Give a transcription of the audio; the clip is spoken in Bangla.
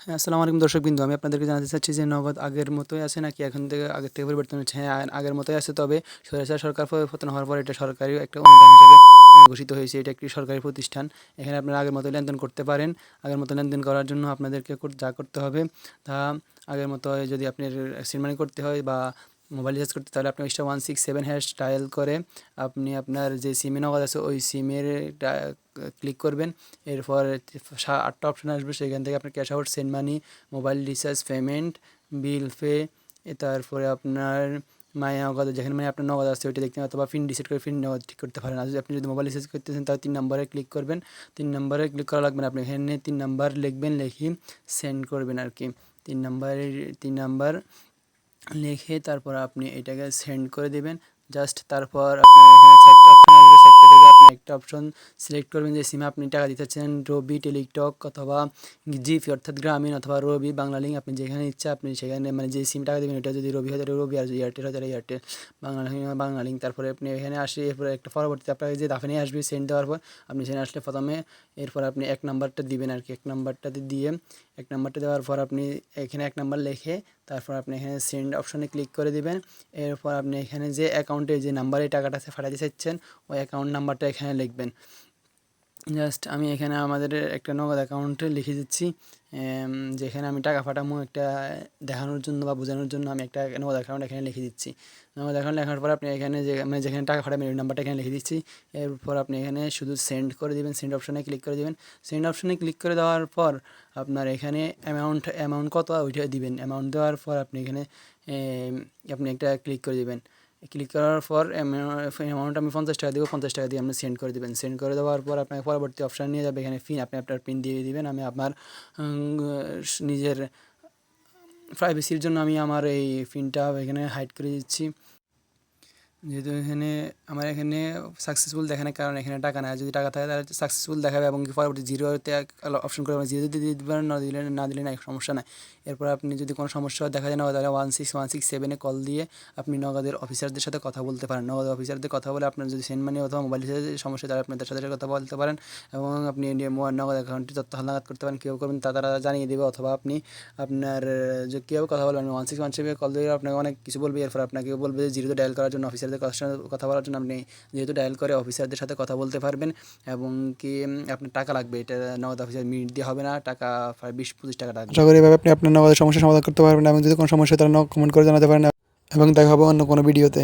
হ্যাঁ, আসসালামু আলাইকুম দর্শকবৃন্দ। আমি আপনাদেরকে জানাতে চাচ্ছি যে নগদ আগের মতোই আছে নাকি এখন থেকে আগের থেকে পরিবর্তন হচ্ছে? হ্যাঁ, আগের মতোই আছে, তবে স্বৈরাচার সরকার পতন হওয়ার পর এটা সরকারি একটা অনুদান হিসেবে ঘোষিত হয়েছে। এটা একটি সরকারি প্রতিষ্ঠান। এখানে আপনারা আগের মতো লেনদেন করতে পারেন। আগের মতো লেনদেন করার জন্য আপনাদেরকে যা করতে হবে তা আগের মতো যদি আপনার সেন্ড মানি করতে হয় বা মোবাইল রিচার্জ করতে, তাহলে আপনি *167# ডায়াল করে আপনি আপনার যে সিমে নগদ আছে ওই সিমের ক্লিক করবেন। এরপর 8টা অপশন আসবে, সেখান থেকে আপনার cash out, send money, mobile recharge payment, bill pay, তারপরে আপনার মাই নগদ, যেখানে মানে আপনার নগদ আছে ওইটা দেখতে হবে, অথবা পিন রিসেট করে পিন নগদ ঠিক করতে পারেন। আর যদি আপনি মোবাইল রিচার্জ করতেছেন তাহলে 3 নম্বরে ক্লিক করবেন। 3 নম্বরে ক্লিক করা লাগবে না, আপনি এখানে 3 নম্বর লিখবেন, লিখে সেন্ড করবেন আর কি। 3 নাম্বার লিখে তারপর আপনি এটাকে সেন্ড করে দেবেন। জাস্ট তারপর আপনার এখানে 4টা অপশন আসবে, 4টা থেকে আপনি একটা অপশন সিলেক্ট করবেন যে সিমে আপনি টাকা দিতে চাচ্ছেন, রবি টেলিটক অথবা জিপি অর্থাৎ গ্রামীণ, অথবা রবি বাংলালিংক, আপনি যেখানে ইচ্ছা আপনি সেখানে মানে যে সিম টাকা দেবেন ওটা যদি রবি হয় তাহলে রবি, আর এয়ারটেল হয় তাহলে এয়ারটেল, বাংলালিংক। তারপরে আপনি এখানে আসে, এরপরে একটা পরবর্তীতে আপনাকে যে দাফে নিয়ে আসবে সেন্ড দেওয়ার পর আপনি সেখানে আসলে প্রথমে এরপর আপনি 1 নাম্বারটা দিবেন আর কি। 1 নাম্বারটাতে দিয়ে 1 নাম্বারটা দেওয়ার পর আপনি এখানে 1 নাম্বার লিখে তারপর আপনি এখানে সেন্ড অপশনে ক্লিক করে দিবেন। এরপর আপনি এখানে যে অ্যাকাউন্টে যে নাম্বারে টাকাটা পাঠাতে চাচ্ছেন ওই অ্যাকাউন্ট নাম্বারটা এখানে লিখবেন। জাস্ট আমি এখানে আমাদের একটা নগদ অ্যাকাউন্টে লিখে দিচ্ছি, যেখানে আমি টাকা পাঠাবো একটা দেখানোর জন্য বা বোঝানোর জন্য আমি একটা নগদ অ্যাকাউন্ট এখানে লিখে দিচ্ছি। নগদ অ্যাকাউন্ট লেখার পর আপনি এখানে যে মানে যেখানে টাকা পাঠাবেন ওই নাম্বারটা এখানে লিখে দিচ্ছি। এরপর আপনি এখানে শুধু সেন্ড করে দিবেন, সেন্ড অপশনে ক্লিক করে দিবেন। সেন্ড অপশনে ক্লিক করে দেওয়ার পর আপনার এখানে অ্যামাউন্ট কত ওইটা দিবেন। অ্যামাউন্ট দেওয়ার পর আপনি এখানে আপনি একটা ক্লিক করে দিবেন। ক্লিক করার পর অ্যামাউন্ট আমি 50 টাকা দেবো, 50 টাকা দিয়ে আপনি সেন্ড করে দেবেন। সেন্ড করে দেওয়ার পর আপনাকে পরবর্তী অপশান নিয়ে যাবে, এখানে পিন, আপনি আপনার পিন দিয়ে দিবেন। আমি আপনার নিজের প্রাইভেসির জন্য আমি আমার এই পিনটা এখানে হাইড করে দিচ্ছি। যেহেতু আমার এখানে সাকসেসফুল দেখানোর কারণ এখানে টাকা নেয়, যদি টাকা থাকে তাহলে সাকসেসফুল দেখাবে এবং কি পরবর্তী জিরোতে অপশন করে জিরো যদি দিতে পারেন, না দিলে না, সমস্যা নাই। এরপর আপনি যদি কোনো সমস্যা দেখা যায় না, তাহলে 16167 কল দিয়ে আপনি নগদের অফিসারদের সাথে কথা বলতে পারেন। নগদের অফিসারদের কথা বলে আপনার যদি সেন্ড মানি অথবা মোবাইল রিচার্জের সমস্যা তাহলে আপনাদের সাথে কথা বলতে পারেন এবং আপনি নগদ অ্যাকাউন্টটি তথ্য হালনাগাদ করতে পারেন। কীভাবে করবেন তা তারা জানিয়ে দেবে, অথবা আপনি আপনার যে কীভাবে কথা বলবেন 16167 কল দিয়ে আপনাকে অনেক কিছু বলবে। এরপর আপনাকে বলবে যে জিরোতে ডায়াল করার জন্য অফিসারদের কথা বলার জন্য আপনি যেহেতু ডায়াল করে অফিসারদের সাথে কথা বলতে পারবেন। এবং কি আপনার টাকা লাগবে, এটা নগদ অফিসার মিনিট দিয়ে হবে না, টাকা প্রায় 20-25 টাকা লাগবে। আশা করি এভাবে আপনি আপনার নগদের সমস্যার সমাধান করতে পারবেন এবং যদি কোনো সমস্যা হয় তাহলে কমেন্ট করে জানাতে পারেন এবং দেখা হবে অন্য কোনো ভিডিওতে।